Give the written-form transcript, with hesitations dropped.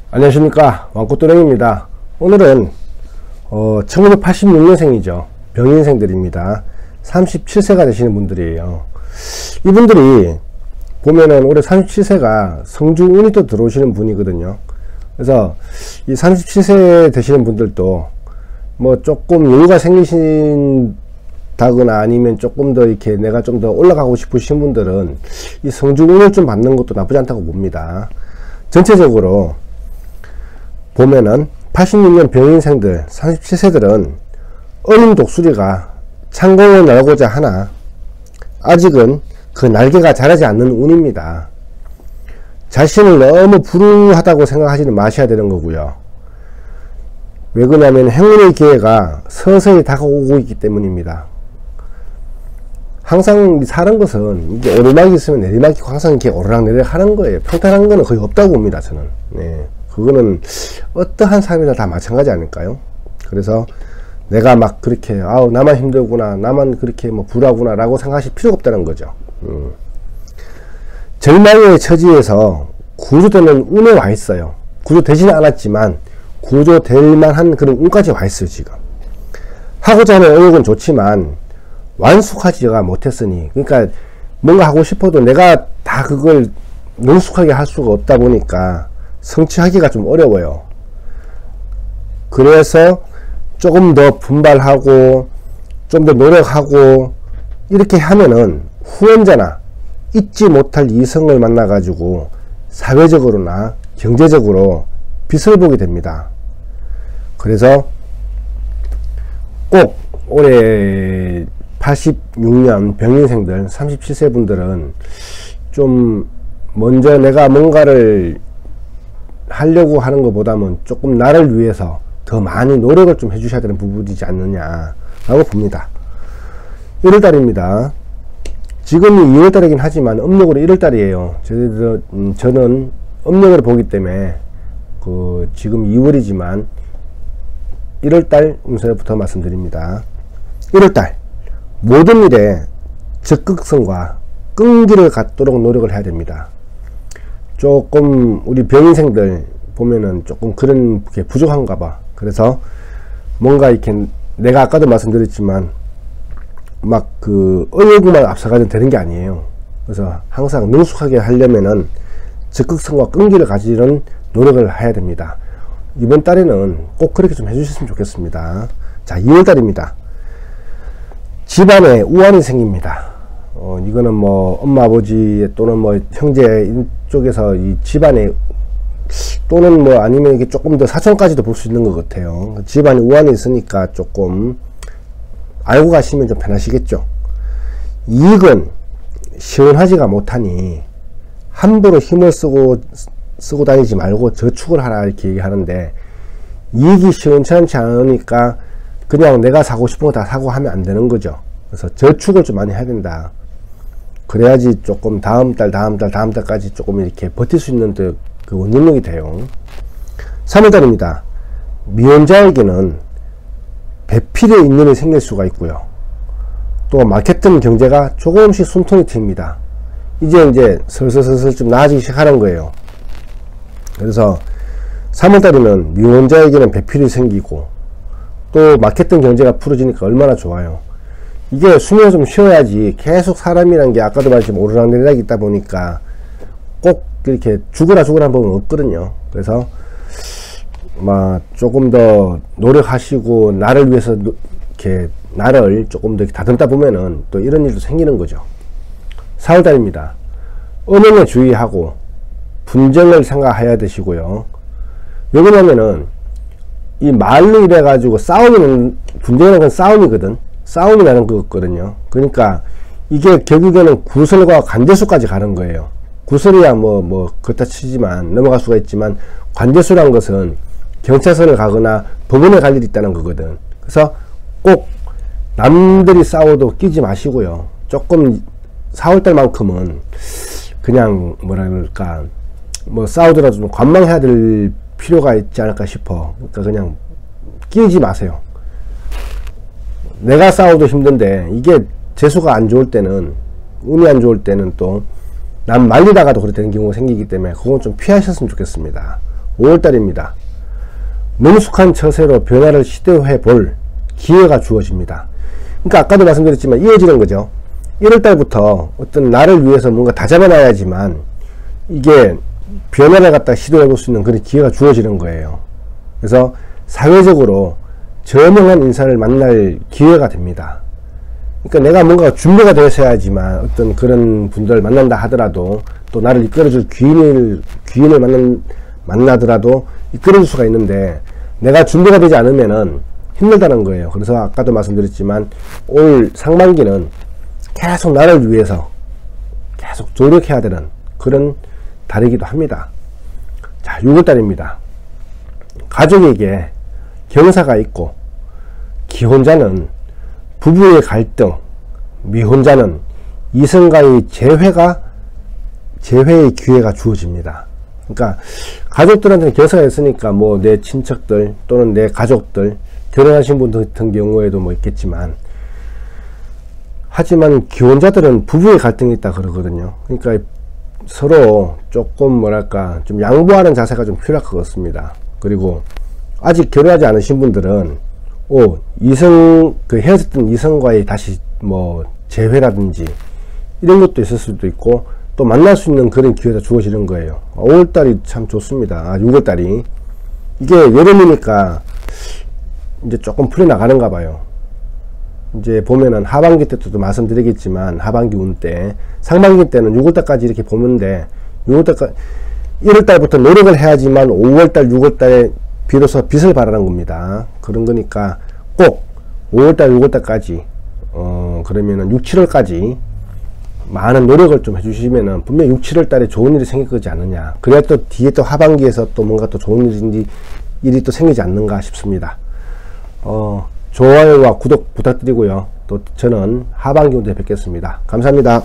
안녕하십니까, 왕꽃도령입니다. 오늘은 1986년생이죠 병인생들입니다. 37세가 되시는 분들이에요. 이분들이 보면은 올해 37세가 성중운이 또 들어오시는 분이거든요. 그래서 이 37세 되시는 분들도 뭐 조금 여유가 생기신다거나 아니면 조금 더 이렇게 내가 좀 더 올라가고 싶으신 분들은 이 성중운을 좀 받는 것도 나쁘지 않다고 봅니다. 전체적으로 보면은 86년 병인생들 37세들은 어린 독수리가 창공을 날고자 하나 아직은 그 날개가 자라지 않는 운입니다. 자신을 너무 불우하다고 생각하지는 마셔야 되는 거고요. 왜 그러냐면 행운의 기회가 서서히 다가오고 있기 때문입니다. 항상 사는 것은 이게 오르막이 있으면 내리막이 항상 이렇게 오르락내리락 하는 거예요. 평탄한 거는 거의 없다고 봅니다, 저는. 네. 그거는 어떠한 삶이나 다 마찬가지 아닐까요? 그래서 내가 막 그렇게 나만 힘들구나, 나만 그렇게 뭐 불하구나 라고 생각하실 필요가 없다는 거죠. 절망의 처지에서 구조되는 운에 와 있어요. 구조되지는 않았지만 구조될 만한 그런 운까지 와 있어요. 지금 하고자 하는 의욕은 좋지만 완숙하지가 못했으니, 그러니까 뭔가 하고 싶어도 내가 다 그걸 능숙하게 할 수가 없다 보니까 성취하기가 좀 어려워요. 그래서 조금 더 분발하고 좀 더 노력하고 이렇게 하면은 후원자나 잊지 못할 이성을 만나 가지고 사회적으로나 경제적으로 빛을 보게 됩니다. 그래서 꼭 올해 86년 병인생들 37세 분들은 좀 먼저 내가 뭔가를 하려고 하는 것보다는 조금 나를 위해서 더 많이 노력을 좀 해주셔야 되는 부분이지 않느냐 라고 봅니다. 1월달입니다. 지금이 2월달이긴 하지만 음력으로 1월달이에요. 저는 음력으로 보기 때문에 지금 2월이지만 1월달 운세부터 말씀드립니다. 1월달 모든 일에 적극성과 끈기를 갖도록 노력을 해야 됩니다. 조금 우리 병인생들 보면은 조금 그런 게 부족한가 봐. 그래서 뭔가 이렇게 내가 아까도 말씀드렸지만 막 의욕만 앞서가면 되는 게 아니에요. 그래서 항상 능숙하게 하려면은 적극성과 끈기를 가지는 노력을 해야 됩니다. 이번 달에는 꼭 그렇게 좀 해주셨으면 좋겠습니다. 자, 2월달입니다. 집안에 우환이 생깁니다. 이거는 뭐 엄마 아버지 또는 뭐 형제 쪽에서 이 집안에 또는 뭐 아니면 이게 조금 더 사촌까지도 볼 수 있는 것 같아요. 집안에 우환이 있으니까 조금 알고 가시면 좀 편하시겠죠. 이익은 시원하지가 못하니 함부로 힘을 쓰고 다니지 말고 저축을 하라 이렇게 얘기하는데, 이익이 시원찮지 않으니까 그냥 내가 사고 싶은 거 다 사고 하면 안 되는 거죠. 그래서 저축을 좀 많이 해야 된다. 그래야지 조금 다음 달까지 조금 이렇게 버틸 수 있는 그 원동력이 돼요. 3월달입니다. 미혼자에게는 배필의 인연이 생길 수가 있고요. 또 마케팅 경제가 조금씩 숨통이 트입니다. 이제 슬슬 좀 나아지기 시작하는 거예요. 그래서 3월달에는 미혼자에게는 배필이 생기고 또 마케팅 경제가 풀어지니까 얼마나 좋아요. 이게 숨을 좀 쉬어야지 계속 사람이란 게 아까도 말했지만 오르락내리락 있다 보니까 꼭 이렇게 죽으라 법은 없거든요. 그래서 조금 더 노력하시고 나를 위해서 이렇게 나를 조금 더 다듬다 보면은 또 이런 일도 생기는 거죠. 4월달입니다. 언행에 주의하고 분쟁을 생각해야 되시고요. 왜 그러냐면은 이 말로 이래 가지고 분쟁이라는 건 싸움이거든. 싸움이 나는 거거든요. 그러니까 이게 결국에는 구설과 관대수까지 가는 거예요. 구설이야 그렇다 치지만 넘어갈 수가 있지만, 관대수란 것은 경찰서를 가거나 법원에 갈 일이 있다는 거거든. 그래서 꼭 남들이 싸워도 끼지 마시고요. 조금 4월달만큼은 그냥 싸우더라도 좀 관망해야 될 필요가 있지 않을까 싶어. 그러니까 그냥 끼지 마세요. 내가 싸워도 힘든데 이게 재수가 안 좋을 때는, 운이 안 좋을 때는 또 남 말리다가도 그렇게 되는 경우가 생기기 때문에 그건 좀 피하셨으면 좋겠습니다. 5월달입니다. 능숙한 처세로 변화를 시도해 볼 기회가 주어집니다. 그러니까 아까도 말씀드렸지만 이어지는 거죠. 1월달부터 어떤 나를 위해서 뭔가 다잡아놔야지만 이게 변화를 갖다 시도해 볼 수 있는 그런 기회가 주어지는 거예요. 그래서 사회적으로 저명한 인사를 만날 기회가 됩니다. 그러니까 내가 뭔가 준비가 되어 있어야지만 어떤 그런 분들을 만난다 하더라도 또 나를 이끌어줄 귀인을 만나더라도 이끌어줄 수가 있는데 내가 준비가 되지 않으면은 힘들다는 거예요. 그래서 아까도 말씀드렸지만 올 상반기는 계속 나를 위해서 계속 노력해야 되는 그런 달이기도 합니다. 자, 6월달입니다. 가족에게 경사가 있고 기혼자는 부부의 갈등, 미혼자는 이성과의 재회의 기회가 주어집니다. 그러니까 가족들한테는 경사가 있으니까 뭐 내 친척들 또는 내 가족들, 결혼하신 분 같은 경우에도 뭐 있겠지만, 하지만 기혼자들은 부부의 갈등이 있다 그러거든요. 그러니까 서로 조금 뭐랄까 좀 양보하는 자세가 좀 필요할 것 같습니다. 그리고 아직 결혼하지 않으신 분들은 헤어졌던 이성과의 다시 뭐 재회라든지 이런 것도 있을 수도 있고 또 만날 수 있는 그런 기회가 주어지는 거예요. 5월달이 참 좋습니다. 6월달이 이게 여름이니까 이제 조금 풀려나가는가 봐요. 이제 보면은 하반기 때도 말씀드리겠지만 하반기 운 때, 상반기 때는 6월달까지 이렇게 보는데 1월달부터 노력을 해야지만 5월달 6월달에 비로소 빛을 발하는 겁니다. 그런 거니까 꼭 5월달 6월달까지 그러면은 6, 7월까지 많은 노력을 좀 해주시면은 분명 6, 7월달에 좋은 일이 생길 거지 않느냐. 그래야 또 뒤에 또 하반기에서 또 뭔가 또 좋은 일이 또 생기지 않는가 싶습니다. 좋아요와 구독 부탁드리고요. 또 저는 하반기 운에 뵙겠습니다. 감사합니다.